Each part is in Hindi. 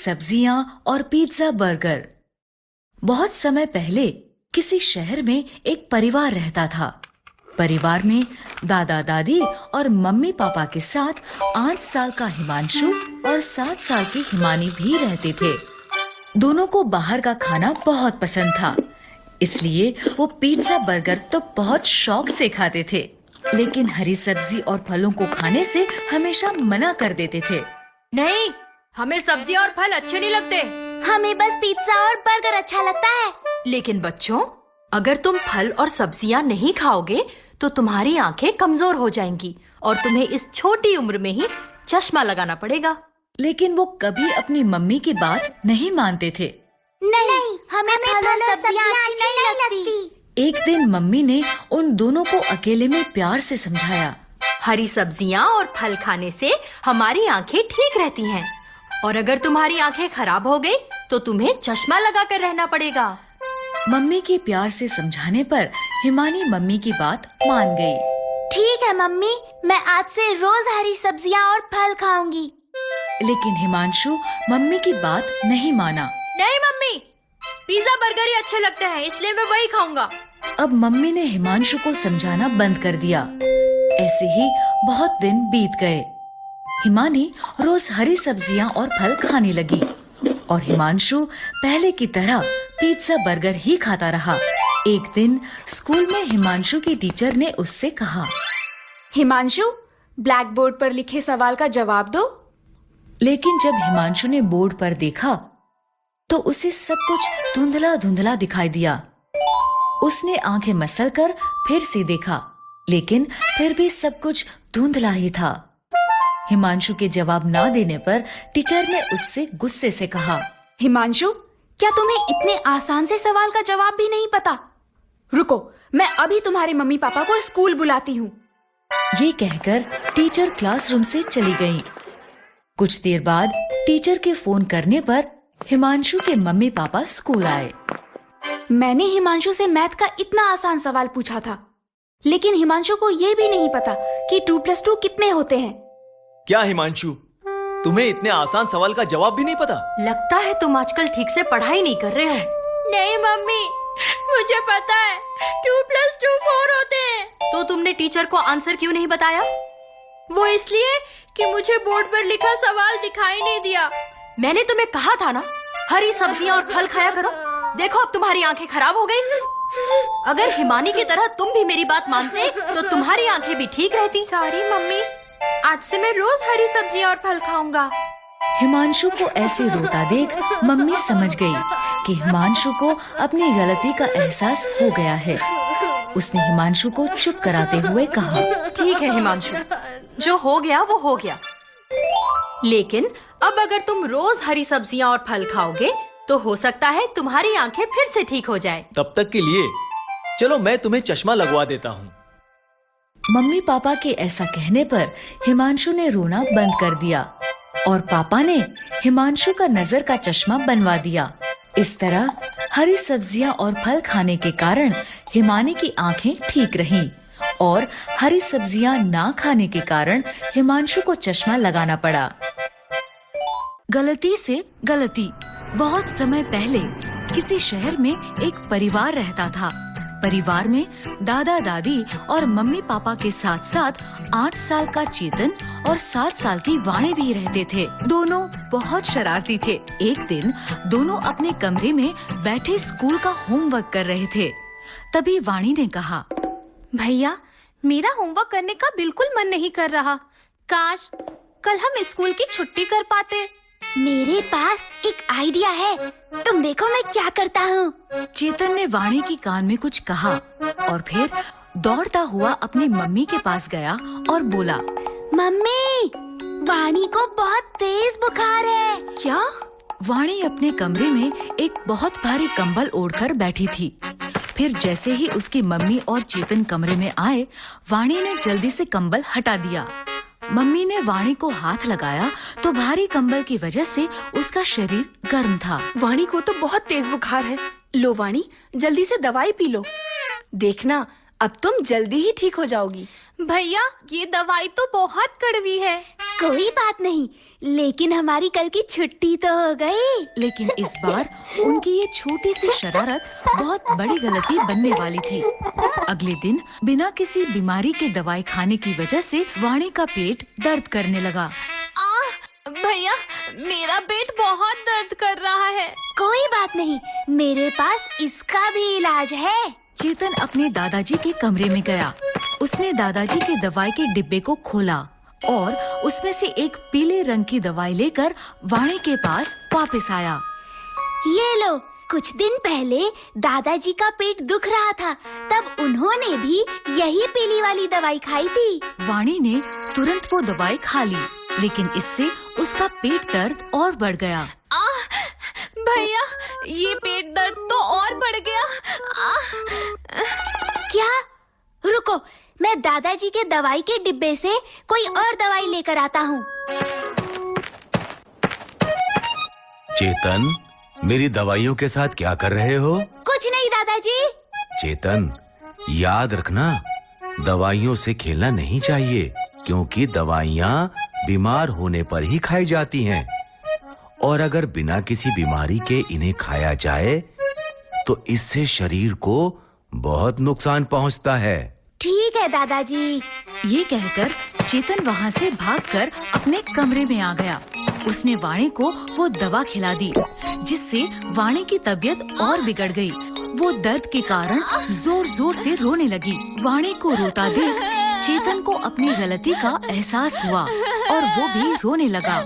सब्जियां और पिज्जा बर्गर। बहुत समय पहले किसी शहर में एक परिवार रहता था। परिवार में दादा दादी और मम्मी पापा के साथ 8 साल का हिमांशु और 7 साल की हिमानी भी रहते थे। दोनों को बाहर का खाना बहुत पसंद था, इसलिए वो पिज्जा बर्गर तो बहुत शौक से खाते थे, लेकिन हरी सब्जी और फलों को खाने से हमेशा मना कर देते थे। नहीं, हमें सब्जी और फल अच्छे नहीं लगते। हमें बस पिज्जा और बर्गर अच्छा लगता है। लेकिन बच्चों, अगर तुम फल और सब्जियां नहीं खाओगे तो तुम्हारी आंखें कमजोर हो जाएंगी और तुम्हें इस छोटी उम्र में ही चश्मा लगाना पड़ेगा। लेकिन वो कभी अपनी मम्मी की बात नहीं मानते थे। नहीं, हमें फल और सब्जियां अच्छी नहीं लगती। एक दिन मम्मी ने उन दोनों को अकेले में प्यार से समझाया। हरी सब्जियां और फल खाने से हमारी आंखें ठीक रहती हैं, और अगर तुम्हारी आंखें खराब हो गई तो तुम्हें चश्मा लगाकर रहना पड़ेगा। मम्मी के प्यार से समझाने पर हिमानी मम्मी की बात मान गई। ठीक है मम्मी, मैं आज से रोज हरी सब्जियां और फल खाऊंगी। लेकिन हिमांशु मम्मी की बात नहीं माना। नहीं मम्मी, पिज्जा बर्गर ही अच्छे लगते हैं, इसलिए मैं वही खाऊंगा। अब मम्मी ने हिमांशु को समझाना बंद कर दिया। ऐसे ही बहुत दिन बीत गए। हिमानी रोज हरी सब्जियां और फल खाने लगी और हिमांशु पहले की तरह पिज्जा बर्गर ही खाता रहा। एक दिन स्कूल में हिमांशु की टीचर ने उससे कहा, हिमांशु, ब्लैक बोर्ड पर लिखे सवाल का जवाब दो। लेकिन जब हिमांशु ने बोर्ड पर देखा तो उसे सब कुछ धुंधला धुंधला दिखाई दिया। उसने आंखें मसलकर फिर से देखा, लेकिन फिर भी सब कुछ धुंधला ही था। हिमांशु के जवाब ना देने पर टीचर ने उससे गुस्से से कहा, हिमांशु, क्या तुम्हें इतने आसान से सवाल का जवाब भी नहीं पता? रुको, मैं अभी तुम्हारे मम्मी पापा को स्कूल बुलाती हूँ। ये कहकर टीचर क्लासरूम से चली गई। कुछ देर बाद टीचर के फोन करने पर हिमांशु के मम्मी पापा स्कूल आए। मैंने हिमांशु से मैथ का इतना आसान सवाल पूछा था, लेकिन हिमांशु को ये भी नहीं पता कि 2+2 कितने होते हैं। क्या हिमांशु, तुम्हें इतने आसान सवाल का जवाब भी नहीं पता? लगता है तुम आजकल ठीक से पढ़ाई नहीं कर रहे हो। नहीं मम्मी, मुझे पता है 2+2 4 होते हैं। तो तुमने टीचर को आंसर क्यों नहीं बताया? वो इसलिए कि मुझे बोर्ड पर लिखा सवाल दिखाई नहीं दिया। मैंने तुम्हें कहा था ना, हरी सब्जियां और फल खाया करो। देखो अब तुम्हारी आंखें खराब हो गई। अगर हिमानी की तरह तुम भी मेरी बात मानते तो तुम्हारी आंखें भी ठीक रहती। सॉरी मम्मी, आज से मैं रोज हरी सब्जियां और फल खाऊंगा। हिमांशु को ऐसे रोता देख मम्मी समझ गई कि हिमांशु को अपनी गलती का एहसास हो गया है। उसने हिमांशु को चुप कराते हुए कहा, ठीक है हिमांशु, जो हो गया वो हो गया। लेकिन अब अगर तुम रोज हरी सब्जियां और फल खाओगे तो हो सकता है तुम्हारी आंखें फिर से ठीक हो जाए। तब तक के लिए चलो मैं तुम्हें चश्मा लगवा देता हूँ। मम्मी पापा के ऐसा कहने पर हिमांशु ने रोना बंद कर दिया और पापा ने हिमांशु का नजर का चश्मा बनवा दिया। इस तरह हरी सब्जियां और फल खाने के कारण हिमानी की आंखें ठीक रहीं और हरी सब्जियां ना खाने के कारण हिमांशु को चश्मा लगाना पड़ा। गलती से गलती। बहुत समय पहले किसी शहर में एक परिवार रहता था। परिवार में दादा दादी और मम्मी पापा के साथ साथ 8 साल का चेतन और 7 साल की वाणी भी रहते थे। दोनों बहुत शरारती थे। एक दिन दोनों अपने कमरे में बैठे स्कूल का होमवर्क कर रहे थे। तभी वाणी ने कहा, भैया, मेरा होमवर्क करने का बिल्कुल मन नहीं कर रहा। काश कल हम स्कूल की छुट्टी कर पाते। मेरे पास एक आइडिया है, तुम देखो मैं क्या करता हूँ। चेतन ने वाणी की कान में कुछ कहा और फिर दौड़ता हुआ अपनी मम्मी के पास गया और बोला, मम्मी, वाणी को बहुत तेज बुखार है। क्या? वाणी अपने कमरे में एक बहुत भारी कंबल ओढ़कर बैठी थी। फिर जैसे ही उसकी मम्मी और चेतन कमरे में आए, वाणी ने जल्दी से कंबल हटा दिया। मम्मी ने वाणी को हाथ लगाया तो भारी कंबल की वजह से उसका शरीर गर्म था। वाणी को तो बहुत तेज बुखार है। लो वाणी, जल्दी से दवाई पी लो। देखना, अब तुम जल्दी ही ठीक हो जाओगी। भैया, ये दवाई तो बहुत कड़वी है। कोई बात नहीं, लेकिन हमारी कल की छुट्टी तो हो गई। लेकिन इस बार उनकी ये छोटी सी शरारत बहुत बड़ी गलती बनने वाली थी। अगले दिन बिना किसी बीमारी के दवाई खाने की वजह से वाणी का पेट दर्द करने लगा। भैया, मेरा पेट बहुत दर्द कर रहा है। कोई बात नहीं, मेरे पास इसका भी इलाज है। चेतन अपने दादाजी के कमरे में गया। उसने दादाजी के दवाई के डिब्बे को खोला और उसमें से एक पीले रंग की दवाई लेकर वाणी के पास वापस आया। ये लो, कुछ दिन पहले दादाजी का पेट दुख रहा था, तब उन्होंने भी यही पीली वाली दवाई खाई थी। वाणी ने तुरंत वो दवाई खा ली, लेकिन इससे उसका पेट दर्द और बढ़ गया। भैया, ये पेट दर्द तो और बढ़ गया। क्या? रुको, मैं दादाजी के दवाई के डिब्बे से कोई और दवाई लेकर आता हूँ। चेतन, मेरी दवाइयों के साथ क्या कर रहे हो? कुछ नहीं दादाजी। चेतन, याद रखना, दवाइयों से खेलना नहीं चाहिए, क्योंकि दवाइयाँ बीमार होने पर ही खाई जाती हैं, और अगर बिना किसी बीमारी के इन्हें खाया जाए तो इससे शरीर को बहुत नुकसान पहुंचता है। ठीक है दादाजी। ये कहकर चेतन वहाँ से भागकर अपने कमरे में आ गया। उसने वाणी को वो दवा खिला दी, जिससे वाणी की तबीयत और बिगड़ गई। वो दर्द के कारण जोर जोर से रोने लगी। वाणी को रोता देख चेतन को अपनी गलती का एहसास हुआ और वो भी रोने लगा।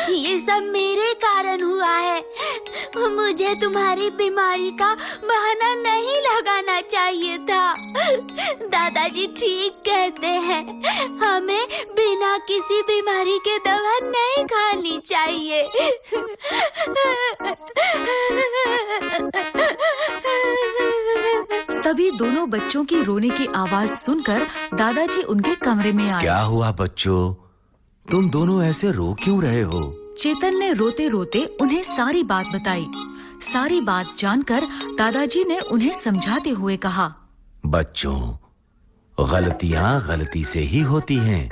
ये सब मेरे कारण हुआ है। मुझे तुम्हारी बीमारी का बहाना नहीं लगाना चाहिए था। दादाजी ठीक कहते हैं, हमें बिना किसी बीमारी के दवा नहीं खानी चाहिए। तभी दोनों बच्चों की रोने की आवाज सुनकर दादाजी उनके कमरे में आए। क्या हुआ बच्चों? तुम दोनों ऐसे रो क्यों रहे हो? चेतन ने रोते रोते उन्हें सारी बात बताई। सारी बात जानकर दादाजी ने उन्हें समझाते हुए कहा, बच्चों, गलतियां गलती से ही होती हैं,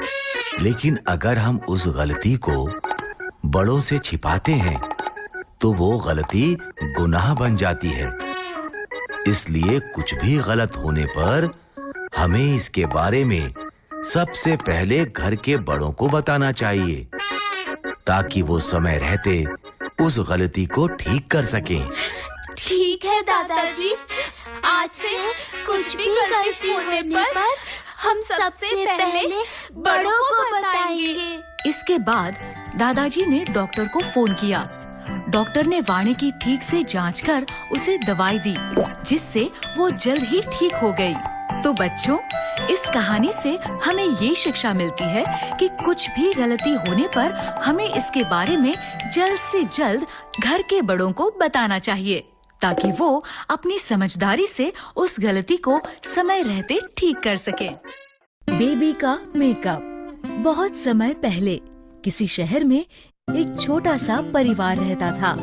लेकिन अगर हम उस गलती को बड़ों से छिपाते हैं तो वो गलती गुनाह बन जाती है। इसलिए कुछ भी गलत होने पर हमें इसके बारे में सबसे पहले घर के बड़ों को बताना चाहिए, ताकि वो समय रहते उस गलती को ठीक कर सकें। ठीक है दादाजी, आज से कुछ भी गलती होने पर हम सबसे पहले बड़ों को बताएंगे। इसके बाद दादाजी ने डॉक्टर को फोन किया। डॉक्टर ने वाणी की ठीक से जांच कर उसे दवाई दी, जिससे वो जल्द ही ठीक हो गई। तो बच्चों, इस कहानी से हमें ये शिक्षा मिलती है कि कुछ भी गलती होने पर हमें इसके बारे में जल्द से जल्द घर के बड़ों को बताना चाहिए, ताकि वो अपनी समझदारी से उस गलती को समय रहते ठीक कर सकें। बेबी का मेकअप। बहुत समय पहले किसी शहर में एक छोटा सा परिवार रहता था।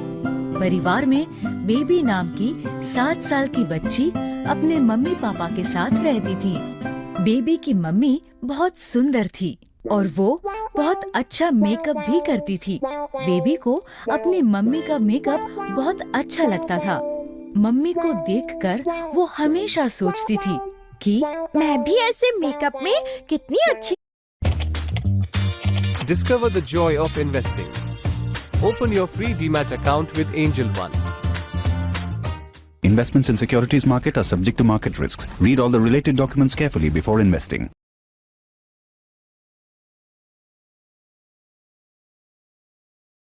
परिवार में बेबी नाम की 7 साल की बच्ची अपने मम्मी पापा के साथ रहती थी। बेबी की मम्मी बहुत सुंदर थी और वो बहुत अच्छा मेकअप भी करती थी। बेबी को अपनी मम्मी का मेकअप बहुत अच्छा लगता था। मम्मी को देखकर वो हमेशा सोचती थी कि मैं भी ऐसे मेकअप में कितनी अच्छी। Discover the joy of investing. Open your free Demat account with Angel One. Investments in securities market are subject to market risks. Read all the related documents carefully before investing.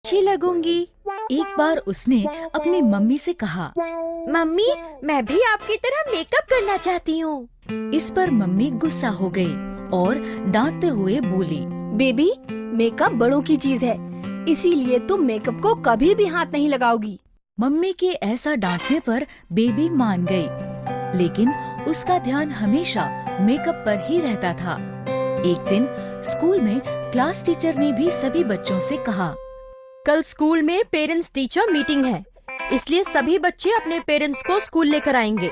अच्छी लगूंगी। एक बार उसने अपनी मम्मी से कहा, मम्मी, मैं भी आपकी तरह मेकअप करना चाहती हूँ। इस पर मम्मी गुस्सा हो गई और डांटते हुए बोली, बेबी, मेकअप बड़ों की चीज है, इसीलिए तुम मेकअप को कभी भी हाथ नहीं लगाओगी। मम्मी के ऐसा डांटने पर बेबी मान गई, लेकिन उसका ध्यान हमेशा मेकअप पर ही रहता था। एक दिन स्कूल में क्लास टीचर ने भी सभी बच्चों से कहा, कल स्कूल में पेरेंट्स टीचर मीटिंग है, इसलिए सभी बच्चे अपने पेरेंट्स को स्कूल लेकर आएंगे।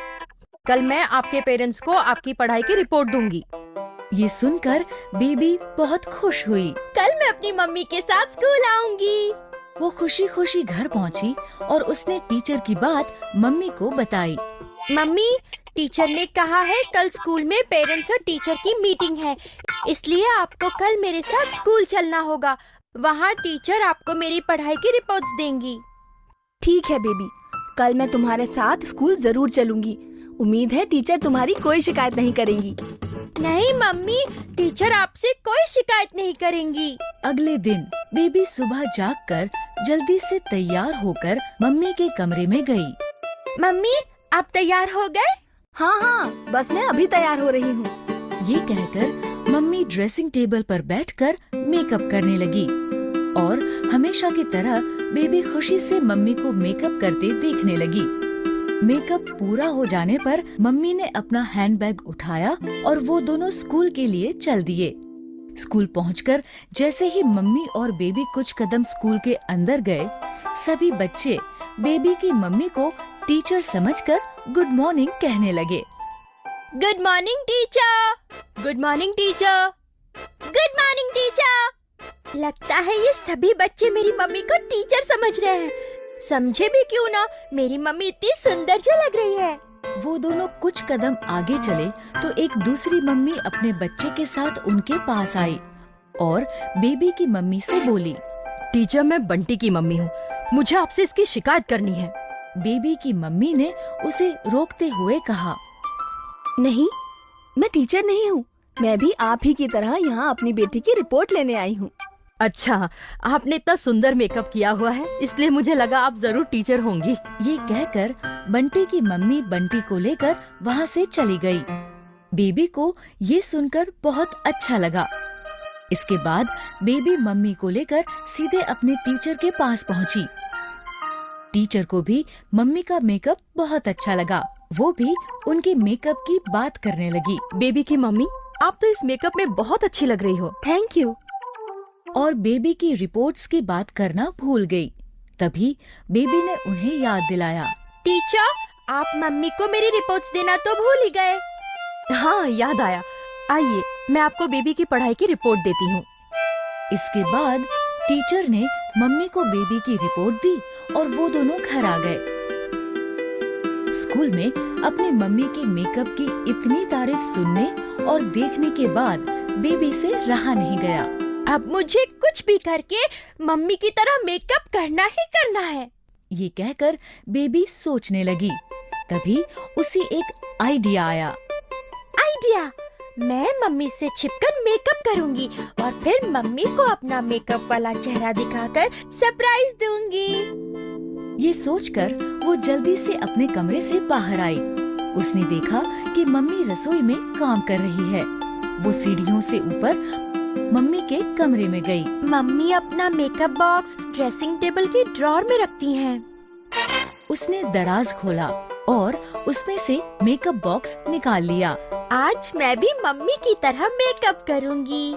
कल मैं आपके पेरेंट्स को आपकी पढ़ाई की रिपोर्ट दूंगी। ये सुनकर बेबी बहुत खुश हुई। कल मैं अपनी मम्मी के साथ स्कूल आऊंगी। वो खुशी खुशी घर पहुंची और उसने टीचर की बात मम्मी को बताई। मम्मी, टीचर ने कहा है कल स्कूल में पेरेंट्स और टीचर की मीटिंग है, इसलिए आपको कल मेरे साथ स्कूल चलना होगा। वहाँ टीचर आपको मेरी पढ़ाई की रिपोर्ट्स देंगी। ठीक है बेबी, कल मैं तुम्हारे साथ स्कूल जरूर चलूंगी। उम्मीद है टीचर तुम्हारी कोई शिकायत नहीं करेंगी। नहीं मम्मी, टीचर आपसे कोई शिकायत नहीं करेंगी। अगले दिन बेबी सुबह जागकर जल्दी से तैयार होकर मम्मी के कमरे में गई। मम्मी, आप तैयार हो गए? हाँ हाँ, बस मैं अभी तैयार हो रही हूँ। ये कहकर मम्मी ड्रेसिंग टेबल पर बैठकर मेकअप करने लगी और हमेशा की तरह बेबी खुशी से मम्मी को मेकअप करते देखने लगी। मेकअप पूरा हो जाने पर मम्मी ने अपना हैंडबैग उठाया और वो दोनों स्कूल के लिए चल दिए। स्कूल पहुंचकर जैसे ही मम्मी और बेबी कुछ कदम स्कूल के अंदर गए, सभी बच्चे बेबी की मम्मी को टीचर समझकर गुड मॉर्निंग कहने लगे। Good morning teacher. Good morning teacher. Good morning teacher. लगता है ये सभी बच्चे मेरी मम्मी को टीचर समझ रहे हैं। समझे भी क्यों ना, मेरी मम्मी इतनी सुंदर जो लग रही है। वो दोनों कुछ कदम आगे चले तो एक दूसरी मम्मी अपने बच्चे के साथ उनके पास आई और बेबी की मम्मी से बोली, टीचर, मैं बंटी की मम्मी हूँ, मुझे आपसे इसकी शिकायत करनी है। बेबी की मम्मी ने उसे रोकते हुए कहा, नहीं, मैं टीचर नहीं हूँ। मैं भी आप ही की तरह यहाँ अपनी बेटी की रिपोर्ट लेने आई हूँ। अच्छा, आपने इतना सुंदर मेकअप किया हुआ है, इसलिए मुझे लगा आप जरूर टीचर होंगी। ये कहकर बंटी की मम्मी बंटी को लेकर वहाँ से चली गई। बेबी को ये सुनकर बहुत अच्छा लगा। इसके बाद बेबी मम्मी को लेकर सीधे अपने टीचर के पास पहुँची। टीचर को भी मम्मी का मेकअप बहुत अच्छा लगा। वो भी उनके मेकअप की बात करने लगी। बेबी की मम्मी, आप तो इस मेकअप में बहुत अच्छी लग रही हो। Thank you. और बेबी की रिपोर्ट्स की बात करना भूल गई। तभी बेबी ने उन्हें याद दिलाया, टीचर, आप मम्मी को मेरी रिपोर्ट्स देना तो भूल ही गए। हाँ, याद आया। आइए, मैं आपको बेबी की पढ़ाई की रिपोर्ट देती हूँ। इसके बाद टीचर ने मम्मी को बेबी की रिपोर्ट दी और वो दोनों घर आ गए। स्कूल में अपनी मम्मी के मेकअप की इतनी तारीफ सुनने और देखने के बाद बेबी से रहा नहीं गया। अब मुझे कुछ भी करके मम्मी की तरह मेकअप करना ही करना है। ये कहकर बेबी सोचने लगी। तभी उसे एक आइडिया आया। आइडिया, मैं मम्मी से छिपकर मेकअप करूंगी और फिर मम्मी को अपना मेकअप वाला चेहरा दिखाकर सरप्राइज दूंगी। ये सोचकर वो जल्दी से अपने कमरे से बाहर आई। उसने देखा कि मम्मी रसोई में काम कर रही है। वो सीढ़ियों से ऊपर मम्मी के कमरे में गई। मम्मी अपना मेकअप बॉक्स ड्रेसिंग टेबल की ड्रॉर में रखती हैं। उसने दराज खोला और उसमें से मेकअप बॉक्स निकाल लिया। आज मैं भी मम्मी की तरह मेकअप करूंगी।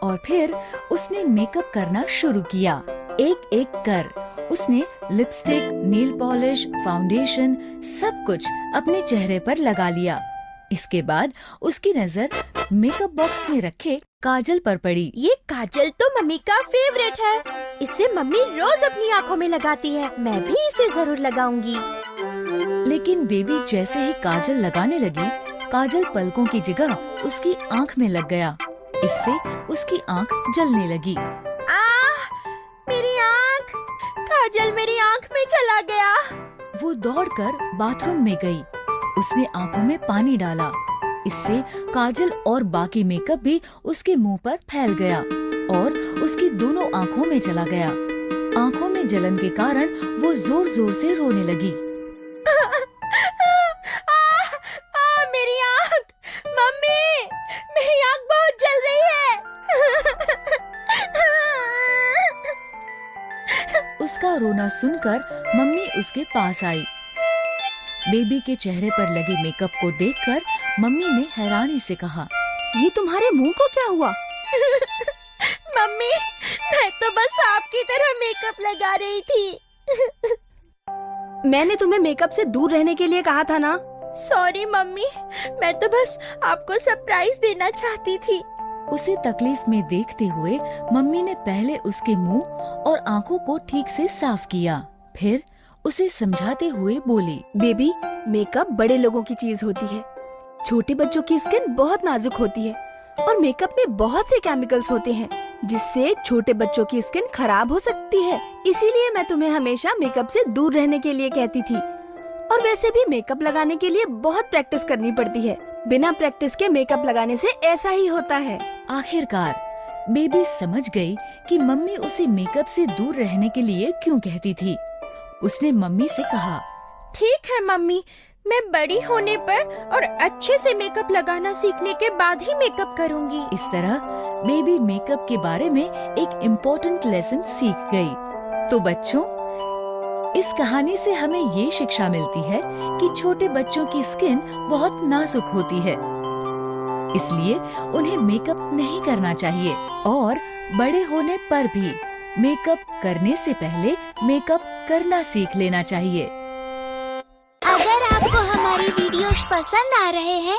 और फिर उसने मेकअप करना शुरू किया। एक एक कर उसने लिपस्टिक, नेल पॉलिश, फाउंडेशन सब कुछ अपने चेहरे पर लगा लिया। इसके बाद उसकी नजर मेकअप बॉक्स में रखे काजल पर पड़ी। ये काजल तो मम्मी का फेवरेट है। इसे मम्मी रोज अपनी आँखों में लगाती है। मैं भी इसे जरूर लगाऊंगी। लेकिन बेबी जैसे ही काजल लगाने लगी, काजल पलकों की जगह उसकी आँख में लग गया। इससे उसकी आँख जलने लगी। मेरी आँख! काजल मेरी आँख में चला गया। वो दौड़कर बाथरूम में गई। उसने आँखों में पानी डाला। इससे काजल और बाकी मेकअप भी उसके मुंह पर फैल गया और उसकी दोनों आँखों में चला गया। आँखों में जलन के कारण वो जोर जोर से रोने लगी। मेरी आँख! मम्मी, मेरी आँख बहुत जल रही है। उसका रोना सुनकर मम्मी उसके पास आई। बेबी के चेहरे पर लगे मेकअप को देखकर मम्मी ने हैरानी से कहा, ये तुम्हारे मुंह को क्या हुआ? मम्मी, मैं तो बस आपकी तरह मेकअप लगा रही थी। मैंने तुम्हें मेकअप से दूर रहने के लिए कहा था ना। सॉरी मम्मी, मैं तो बस आपको सरप्राइज देना चाहती थी। उसे तकलीफ में देखते हुए मम्मी ने पहले उसके मुंह और आंखों को ठीक से साफ किया, फिर उसे समझाते हुए बोली, बेबी, मेकअप बड़े लोगों की चीज होती है। छोटे बच्चों की स्किन बहुत नाजुक होती है और मेकअप में बहुत से केमिकल्स होते हैं जिससे छोटे बच्चों की स्किन खराब हो सकती है। इसीलिए मैं तुम्हें हमेशा मेकअप से दूर रहने के लिए कहती थी। और वैसे भी मेकअप लगाने के लिए बहुत प्रैक्टिस करनी पड़ती है। बिना प्रैक्टिस के मेकअप लगाने से ऐसा ही होता है। आखिरकार बेबी समझ गई कि मम्मी उसे मेकअप से दूर रहने के लिए क्यों कहती थी। उसने मम्मी से कहा, ठीक है मम्मी, मैं बड़ी होने पर और अच्छे से मेकअप लगाना सीखने के बाद ही मेकअप करूंगी। इस तरह बेबी मेकअप के बारे में एक इम्पोर्टेंट लेसन सीख गई। तो बच्चों, इस कहानी से हमें ये शिक्षा मिलती है कि छोटे बच्चों की स्किन बहुत नाजुक होती है, इसलिए उन्हें मेकअप नहीं करना चाहिए और बड़े होने पर भी मेकअप करने से पहले मेकअप करना सीख लेना चाहिए। अगर आपको हमारी वीडियोस पसंद आ रहे हैं